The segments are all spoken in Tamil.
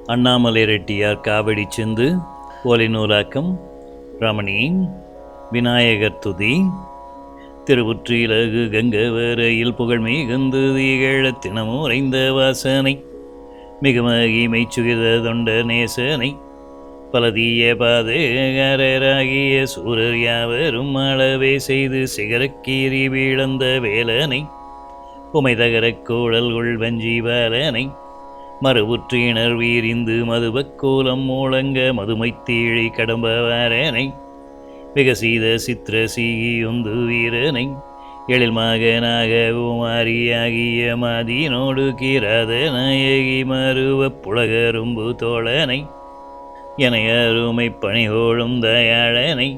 அண்ணாமலை ரெட்டியார் காவடி சிந்து ஓலை நூலாக்கம் ரமணி விநாயகர் துதி திருவுற்றிலகு கங்கவரையில் புகழ் மிகுந்து திகழத்தினமும் உறைந்த வாசனை மிகுமகிமை சுகித தொண்ட நேசனை பலதீய பாதகராகிய சூரர் யாவரும் அளவே செய்து சிகரக்கீறி வீழந்த வேலனை உமைதகரக் கூழல்குள் வஞ்சி பாலனை மறுவுற்றினர் வீரிந்து மதுபக்கோலம் மூலங்க மதுமைத்தீழி கடம்பவாரனை விகசீத சித்திர சீகியொந்து வீரனை எழில் மகனாக குமாரியாகிய மாதினோடு கீராத நாயகி மருவ புலகரும்பு தோழனை என அருமை பணிகோழும் தயாழனை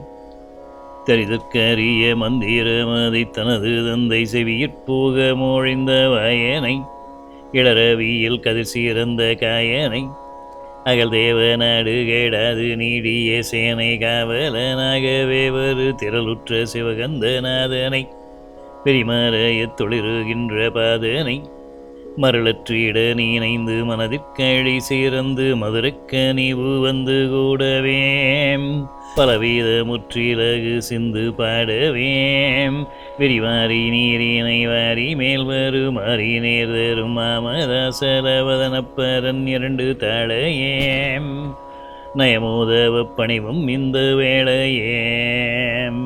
தெரிதற்கரிய மந்திரமதை தனது தந்தை செவியிற்போக மொழிந்த வாயனை இளரவியில் கதிர் சீரந்த காயனை அகல் தேவ நாடு கேடாது நீடிய சேனை காவலனாகவே வரு திரளுற்ற சிவகந்தநாதனை பெரிமறையத் தொழிறுகின்ற பாதனை மருளற்றிட நீனைந்து மனதிற்கழி சீரந்து மதுரக்க நீவு வந்து கூடவேம் பலவீத முற்றிலகு சிந்து பாடவேம் விரிவாரி நீரினை வாரி மேல் வரும் மாறி நேர் தரும் மாமதாசலவதனப்பரன் இரண்டு தாழையேம் நயமோதவ பணிவும் இந்த வேளையேம்.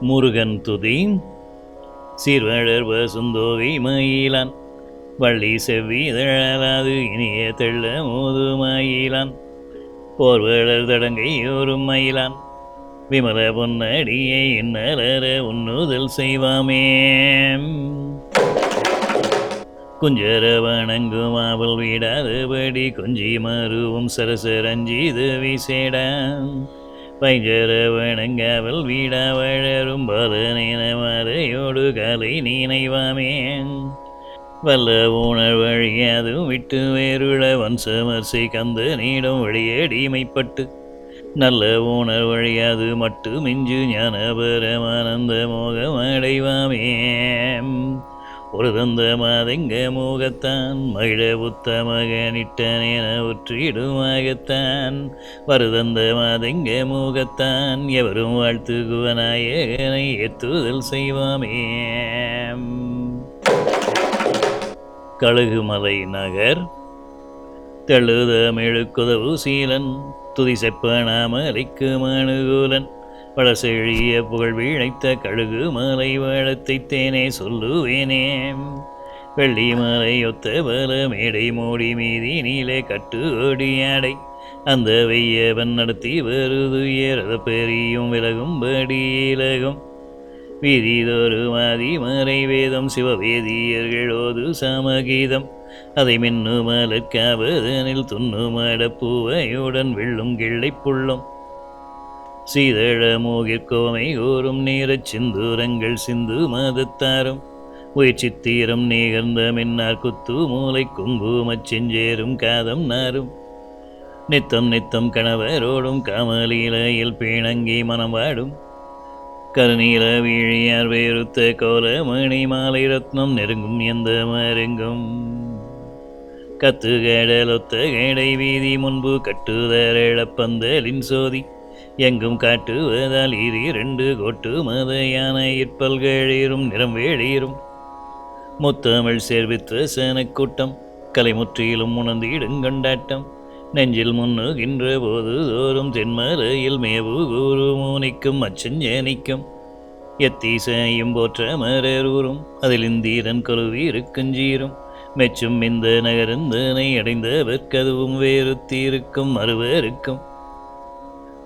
முருகன் துதி. சீர்வழர் வசுந்தோகை மயிலான் வள்ளி செவ்வி தழலாது இனிய தெள்ள மோது மயிலான் போர்வழர் தடங்கை ஒரு மயிலான் விமல பொன்னடியை இன்னலர உன்னுதல் செய்வாமே குஞ்சர வணங்கும் ஆவல் வீடாதபடி கொஞ்சி மருவும் சரசரஞ்சிது விசேடான் பைஞ்சர வணங்காவல் வீடா வளரும் பலனின மறையோடு கலை நினைவாமே வல்ல ஊணர் வழியாது விட்டு வேறுள வன்சமர்சை கந்த நீடும் வழியடிமைப்பட்டு நல்ல ஊணர் வழியாது மட்டு மிஞ்சு ஞானபரமானந்த மோகம் அடைவாமே ஒரு தந்த மாதெங்க மோகத்தான் மகிழ புத்த மகனிட்டனென உற்றிடுமாகத்தான் வருதந்த மாதெங்க மோகத்தான் எவரும் வாழ்த்து குவநாயகனை ஏத்துதல் செய்வாமே. கழுகுமலை நகர் தெழுதமிழுக்குதவு சீலன் துதி செப்பனாமலைக்கு மனுகூலன் வளசெழிய புகழ் வீழைத்த கழுகு மலை வளத்தை தேனே சொல்லுவேனே வெள்ளி மலை ஒத்த பல மேடை மூடி மீதி நீலே கட்டு ஓடியாடை அந்த வெய்யவன் நடத்தி வருது ஏறத பெரியும் விலகும்படி இலகும் வீதிதொரு மாதி மறை வேதம் சிவவேதியர்களோது சமகீதம் அதை மின்னு மலர்காவதனில் துண்ணு மடப்பூவையுடன் வெள்ளும் கிள்ளை புள்ளும் சீதழ மோகிற்கோமை கூறும் நீரச் சிந்தூரங்கள் சிந்து மதத்தாரும் உயிர்ச்சித்தீரம் நீகர்ந்த மின்னார் குத்து மூளை குங்குமச் செஞ்சேரும் காதம் நாரும் நித்தம் நித்தம் கணவரோடும் காமலீலையில் பீணங்கி மனம் வாடும் கருநீல வீழியார் வேறுத்த கோல மணி மாலை ரத்னம் நெருங்கும் எந்த மருங்கும் கத்து கேடலொத்த கேடை வீதி முன்பு கட்டுதரப்பந்தலின் சோதி எங்கும் காட்டுவதால் இரண்டு கோட்டு மத யானை இற்பல்களிரும் நிறம் வேளீரும் முத்தமிழ் சேர்வித்த சேனக்கூட்டம் கலைமுற்றிலும் உணர்ந்திடுங்கொண்டாட்டம் நெஞ்சில் முன்னுகின்ற போது தோறும் தென்மலையில் மேவு கூறு மூனிக்கும் அச்சஞ்சேனிக்கும் எத்தீசையும் போற்ற மரூரும் அதில் இந்தீரன் கொலுவீருக்குஞ்சீரும் மெச்சும் இந்த நகரந்தனை அடைந்தவர்க்கதுவும் வேறுத்தீருக்கும் மறுவருக்கும்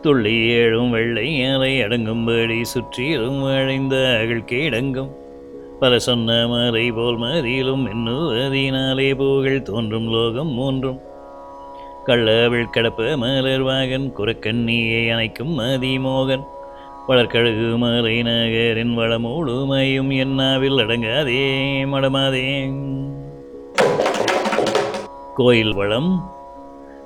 துள்ளி ஏழும் வெள்ளை அலை அடங்கும்படி சுற்றிலும் அழைந்த அகழ் கீடங்கும் பல சொன்ன மறை போல் மதியிலும் எண்ணுவதினாலே புகழ் தோன்றும் லோகம் மூன்றும் கள்ளவிழ் கடப்ப மலர்வாகன் குரக்கண்ணியை அணைக்கும் மதிமோகன் வளர்கழகு மலை நகரின் வளமுழுமையும் என்னாவில் அடங்காதே மடமாதே. கோயில் வளம்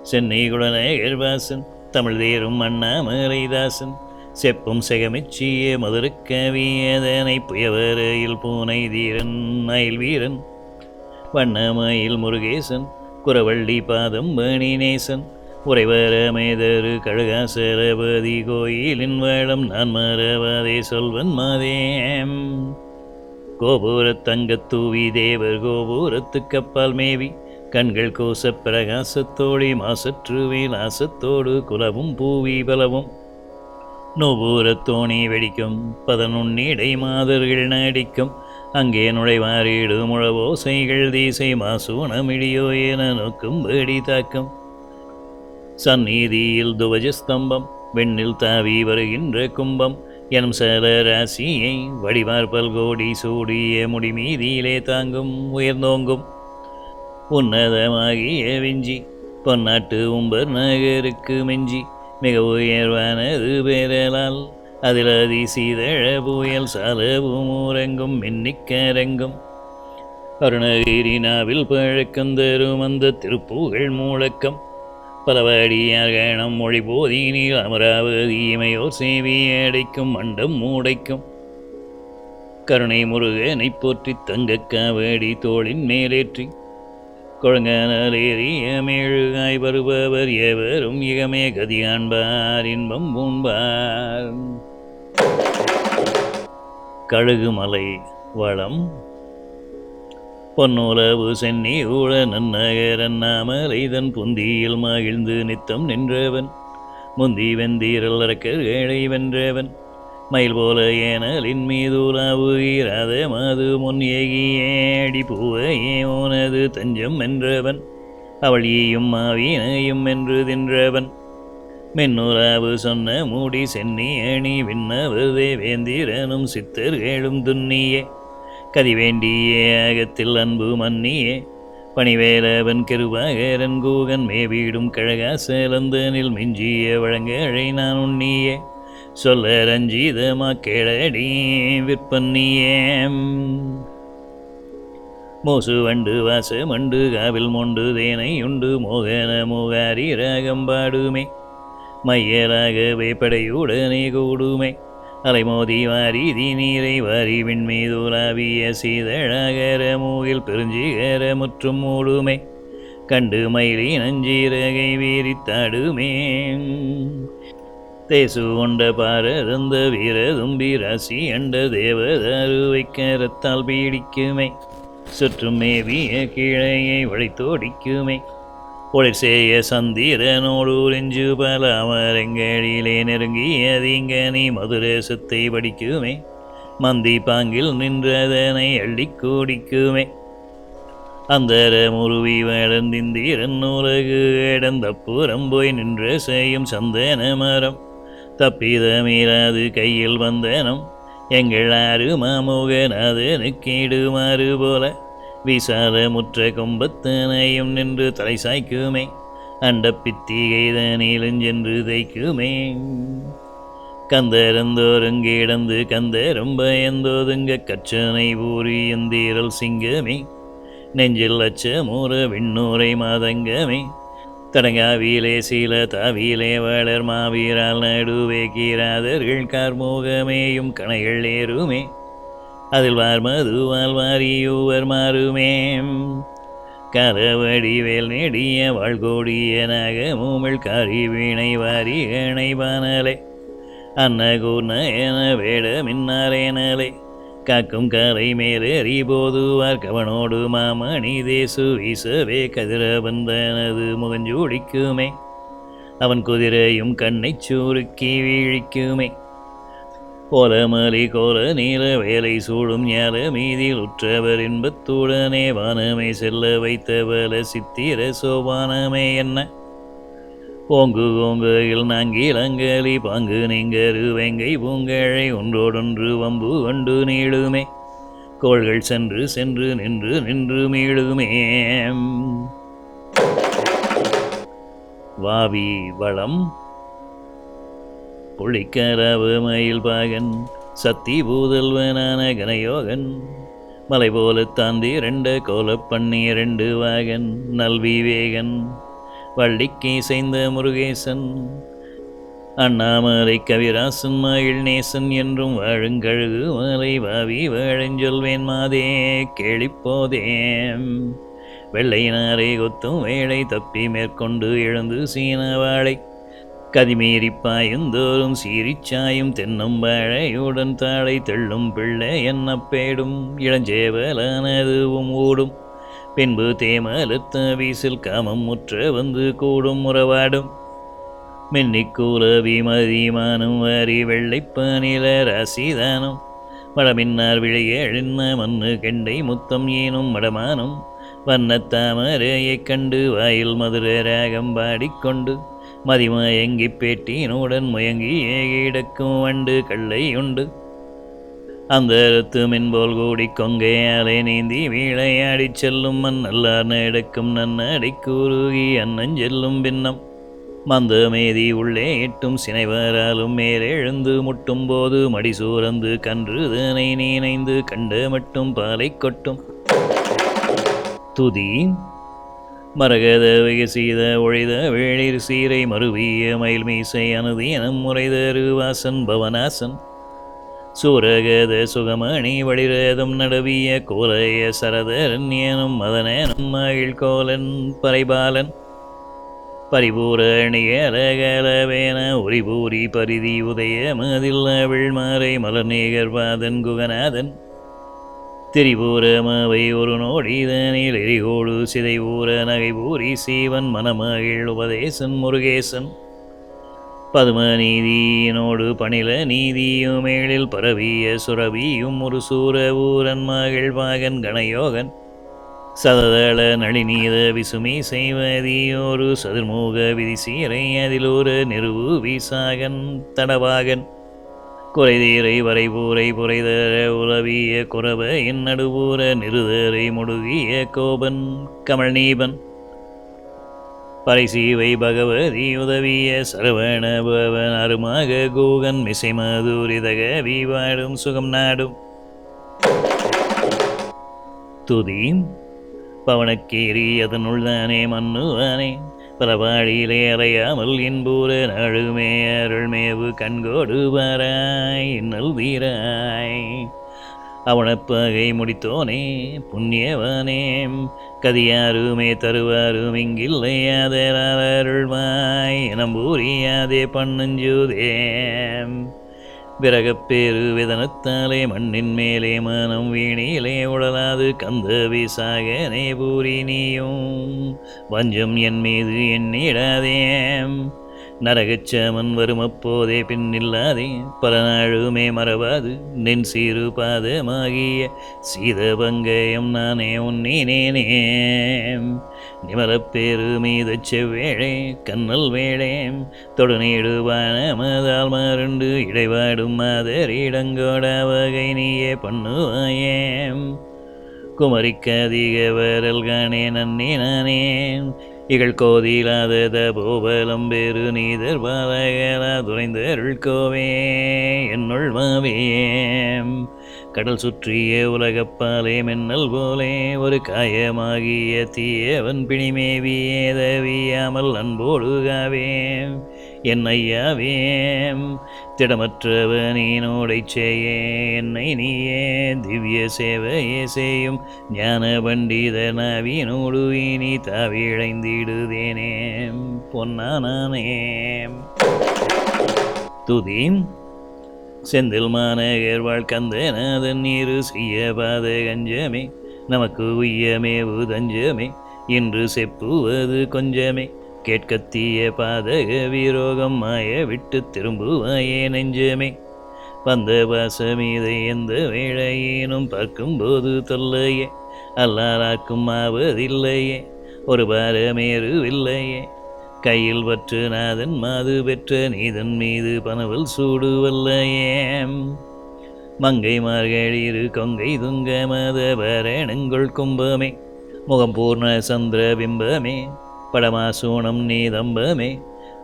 சென்னை குடநகர்வாசன் தமிழ் தேரும் அண்ணாமலைதாசன் செப்பும் செகமிச்சிய மதுரக்கவியதனை புயவரையில் பூனை தீரன் அயில் வீரன் வண்ணமயில் முருகேசன் குரவள்ளி பாதம் வேணி நேசன் உறைவர மேதரு கழுகாசரபதி கோயிலின் வேளம் நான் மறவாதே சொல்வன் மாதேம். கோபுரத் தங்கத்தூவி தேவர் கோபுரத்துக்கப்பால் மேவி கண்கள் கோசப் பிரகாசத்தோடி மாசற்று விலாசத்தோடு குலவும் பூவி பலவும் நூபூரத்தோணி வெடிக்கும் 11 மாதர்கள் நடிக்கும் அங்கே நுழைவாரிடு முழவோசைகள் தீசை மாசூனமிடியோ என நோக்கும் வேடி தாக்கம். சந்நிதியில் துவஜஸ்தம்பம் வெண்ணில் தாவி வருகின்ற கும்பம் எனும் சல ராசியை வடிவார்பல் கோடி சூடிய முடிமீதியிலே தாங்கும் உயர்ந்தோங்கும் உன்னதமாகிய விஞ்சி பொன்னாட்டு உம்பர் நகருக்கு மிஞ்சி மிக உயர்வானது பேரலால் அதில் அதிசீதழ புயல் சாலவும் ஊரெங்கும் மின்னிக்கரங்கும் அருணகிரினாவில் பழக்கந்தரும் அந்த திருப்புகழ் முழக்கம் பலவடியார் கணம் மொழி போதினில் அமராவதி இமையோர் சேவி அடைக்கும் மண்டம் மூடைக்கும் கருணை முருகனை போற்றி தங்கக்காவடி தோளின் மேலேற்றி கொழங்கனலேறிய மேழுகாய் வருபவர் எவரும் இகமே கதி காண்பார் இன்பம் பூண்பார். கழுகுமலை வளம் பொன்னுலவு சென்னி ஊழ நன்னகரன் நாமலைதன் புந்தியில் மகிழ்ந்து நித்தம் நின்றவன் முந்தி வெந்தீரல் அரக்கர்களை வென்றவன் மயில் போல ஏனலின் மீதுலாவு ஈராத மாது முன் ஏகியேடி பூவையே ஓனது தஞ்சம் என்றவன் அவள் ஈயும் மாவினையும் என்று தின்றவன் மென்னுலாவு சொன்ன மூடி சென்னி அணி விண்ணவதே வேந்திரனும் சித்தர்களும் துன்னியே கதிவேண்டியே அகத்தில் அன்பு மன்னியே பணிவேலவன் கெருவாகரன் கூகன் மேவீடும் கழகாசலந்தனில் மிஞ்சிய வழங்கழை நான் உண்ணியே சொல்ல ரஞ்சிதமா கேளடி விற்பன்னியே. மோசு வண்டு வாச மண்டு காவில் மொண்டு தேனை உண்டு மோகன மோகாரி ராகம்பாடுமே மையலாகவே படையுடனே கூடுமே அலைமோதி வாரி நீரை வாரி விண்மீதுலாவிய சீதழாகர மூகில் பெருஞ்சிகர முற்றும் மூடுமே கண்டு மயிலி நஞ்சீரகை வீரித்தாடுமே தேசு கொண்ட பாரதந்த வீரதும்பி ராசி அண்ட தேவதாரு வைக்கரத்தால் பீடிக்குமே சுற்றும் மேவிய கீழையை வழித்தோடிக்குமே ஒளிர் செய்ய சந்திரனோடு உறிஞ்சு பல அமரங்களிலே நெருங்கிய தீங்கனி மதுரேசத்தை படிக்குமே மந்தி பாங்கில் நின்றதனை அள்ளி கூடிக்குமே அந்தர முருவி வளர்ந்திந்திரன் உலகு இடந்தப்புறம் போய் நின்ற செய்யும் சந்தன மரம் தப்பிதமீராது கையில் வந்தனம் எங்கள் ஆறு மாமுகநாதனுக்கீடுமாறு போல விசால முற்ற கொம்பத்தனையும் நின்று தலை சாய்க்குமே அண்ட பித்திகைதனிலஞ்சென்று தைக்குமே கந்தரந்தோருங்கிடந்து கந்தரும் பயந்தோதுங்க கச்சனை ஊறி எந்தீரல் சிங்கமே நெஞ்சில் அச்சமூற விண்ணூரை மாதங்கமே தடங்காவிலே சீல தாவிலே வளர் மாவீரால் நடுவே கீராதர்கள் கார்மோகமேயும் கணைகள் ஏறுமே அதில் வார்மதுவால் வாரியூவர் மாறுமே கரவடிவேல் நெடிய வாழ்கோடிய நாகமூமிழ் காரி வீணை வாரி கணை வானலே அன்னகூர்ண என வேட மின்னாரேனலே காக்கும் கரை மேலேறி போதுவார் கவனோடு மாமணி தேசு வீசவே கதிரவந்தனது முகஞ்சூடிக்குமே அவன் குதிரையும் கண்ணை சுருக்கி வீழிக்குமே கோலமலி கோல நீல வேலை சூடும் ஞால மீதில் உற்றவர் இன்பத்துடனே வானமே செல்ல வைத்தவல சித்திர சோபானமே என்ன ஓங்கு ஓங்கையில் நாங்கிலங்கலி பாங்கு நீங்கரு வெங்கை பூங்கழை ஒன்றோடொன்று வம்பு கொண்டு நீளுமே கோள்கள் சென்று சென்று நின்று நின்று மீளுமே. வாவி வளம் புளிக்கரவு மயில் பாகன் சத்தி பூதல்வனான கனயோகன் மலை போல தாந்தி 2 கோல பண்ணி 2 வாகன் நல்விவேகன் வள்ளிக்கு செய்த முருகேசன் அண்ணாமலை கவிராசன் மகிழ் நேசன் என்றும் வாழுங்கழுகு மலை வாவி வாழஞ்சொல்வேன் மாதே கேளிப்போதேம் வெள்ளையினாரை கொத்தும் வேளை தப்பி மேற்கொண்டு எழுந்து சீனவாழை கதிமீறி பாயுந்தோறும் சீரிச்சாயும் தென்னும் வாழையுடன் தாழை தெள்ளும் பிள்ளை என்னப்பேடும் இளஞ்சேவலானதுவும் ஊடும் பின்பு தேமலத்த வீசில் காமம் முற்ற வந்து கூடும் உறவாடும் மின்னிக்கூல விமதிமானும் வாரி வெள்ளைப்பானில ராசிதானும் மடமின்னார் விழைய எழுந்த மண்ணு கெண்டை முத்தம் ஏனும் மடமானும் வண்ணத்தாமரையைக் கண்டு வாயில் மதுர ராகம் பாடிக்கொண்டு மதிமயங்கி பேட்டினுடன் முயங்கி ஏகிடக்கும் வண்டு கள்ளை உண்டு அந்த அறுத்து மின்போல் கூடி கொங்கையாலை நீந்தி வீழையாடிச் செல்லும் மண்ணல்லார் நடக்கும் நன்னடை கூறுகி அன்னஞ்செல்லும் பின்னம் மந்தமேதி உள்ளே இட்டும் சினைவராலும் மேலெழுந்து முட்டும் போது மடிசூரந்து கன்றுதனை நீனைந்து கண்ட மட்டும் பாலை கொட்டும் துதி மரகத விகசீத ஒழித வேளிர் சீரை மருவிய மயில் மீசை அனுதீனம் முறைதரு வாசன் பவனாசன் சூரகத சுகமணி வழிரதம் நடவிய கோலைய சரதரண்யனும் மதனனும் மகிழ் கோலன் பறைபாலன் பரிபூரணியலகலவேன உரிபூரி பரிதி உதய மதில் விழ்மாறை மலர்நேகர்வாதன் குகநாதன் திரிபூரமவை ஒரு நோடிதனில் எரிகோடு சிதை ஊர நகைபூரி சீவன் மணமகிழ் உபதேசன் முருகேசன் பதுமநீதியினோடு பணில நீதியும் மேளில் பரவிய சுரவியும் ஒரு சூர ஊரன் மகிழ் வாகன் கணயோகன் சததள நளிநீத விசுமி செய்வதியோரு சதுர்முக விதி சீரை அதிலொரு நிறுவு வீசாகன் தடவாகன் குறைதீரை வரைபூரை புரைதர உலவிய குறவ நடுவூர நிறுதரை முடுகிய கோபன் கமல்நீபன் பரிசீவை பகவதி உதவிய சரவண பவன் அருமாக கூகன் மிசை மதுரிதக வீவாடும் சுகம் நாடும் துதி பவனக்கேரி அதனுள்தானே மன்னுவானே பலவாழியிலே அறையாமல் என்பூர நாழுமே அருள்மேவு கண்கோடு பாராய் இன்னல் வீராய் அவனப்பகை முடித்தோனே புண்ணியவானே கதியாருமே தருவாரும் இங்கில்லையாதருள்வாய் நம்பூரியாதே பண்ணுஞ்சூதேம் விறகப்பேரு விதனத்தாலே மண்ணின் மேலே மனம் வீணிலே உடலாது கந்த விசாகனே பூரி நீயும் வஞ்சம் என் மீது எண்ணிடாதேம் நரகச்சமன் வரும் அப்போதே பின்னில்லாதே பல நாளுமே மறவாது நின் சீரு பாதமாகிய சீதபங்கயம் நானே உன்னினேனேம் நிமலப்பேரு மீத செவ்வேழே கண்ணல் வேளேம் தொடுநீடுவான மதால் மருண்டு இடைவாடும் மாதரிடங்கோட வகை நீயே பண்ணுவாயேம் குமரிக்கதிக வரல் காணே நன்னி நானேன் இகழ் கோதிலாத போபலம் பெரு நீதர் பாலகலா துரைந்தருள் கோவே என்னுள் மாவேம் கடல் சுற்றிய உலகப்பாலே மின்னல் போலே ஒரு காயமாகிய தீயவன் பிணிமேவியேதவியாமல் அன்போடுகாவேம் என் ஐயாவேம் திடமற்றவனோடை செய்ய என்னை நீயே திவ்ய சேவையே செய்யும் ஞான பண்டித நவீனோடு இனி தாவிழைந்திடுதேனேம் பொன்னானேம் துதி செந்தில் மாநகர் வாழ்கந்தநாதன் நீரு செய்ய பாத கஞ்சமே நமக்கு உய்யமேவு தஞ்சமே இன்று செப்புவது கொஞ்சமே கேட்கத்தீய பாதக வீரோகம் மாய விட்டு திரும்புவாயே நெஞ்சமே வந்த பாசமீதை எந்த வேளையேனும் பார்க்கும்போது தொல்லையே அல்லாராக்கும் ஆவதில்லையே ஒரு பாரமேறுவில்லையே கையில் பற்று நாதன் மாது பெற்ற நீதன் மீது பனவல் சூடுவல்லையேம் மங்கை மார்கழிரு கொங்கை துங்க மத பரணங்கள் கும்பமே முகம் பூர்ண சந்திர பிம்பமே படமாசூனம் நீதம்பமே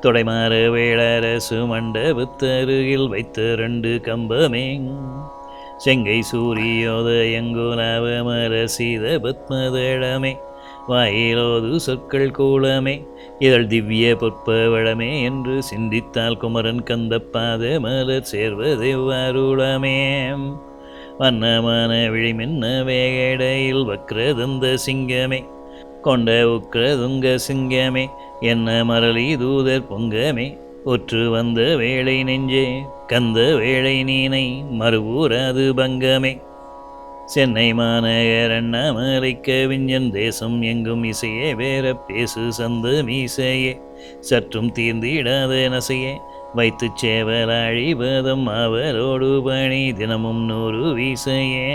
தொடைமாற வேளரசு மண்டபத்தருகில் வைத்த 2 கம்பமே செங்கை சூரியோதயங்குலாவமர சீத பத்மதளமே வாயிலோது சொற்கள் கூலமே இதழ் திவ்ய பொற்பவளமே என்று சிந்தித்தால் குமரன் கந்தப்பாத மலர் சேர்வதெவ்வாருளமே வண்ணமான விழிமின்ன வேகடையில் வக்ரதந்த சிங்கமே கொண்ட உக்கிரதுங்க சிங்கமே என்ன மரளி தூதர் பொங்கமே ஒற்று வந்த வேளை நெஞ்சே கந்த வேளை நீனை மறுவூராது பங்கமே சென்னை மாநகர் அண்ணாமலைக்க விஞ்சன் தேசம் எங்கும் இசையே வேற பேசு சந்த மீசையே சற்றும் தீர்ந்திடாத நசையே வைத்து சேவலாழி பதம் அவரோடு பணி தினமும் 100 வீசையே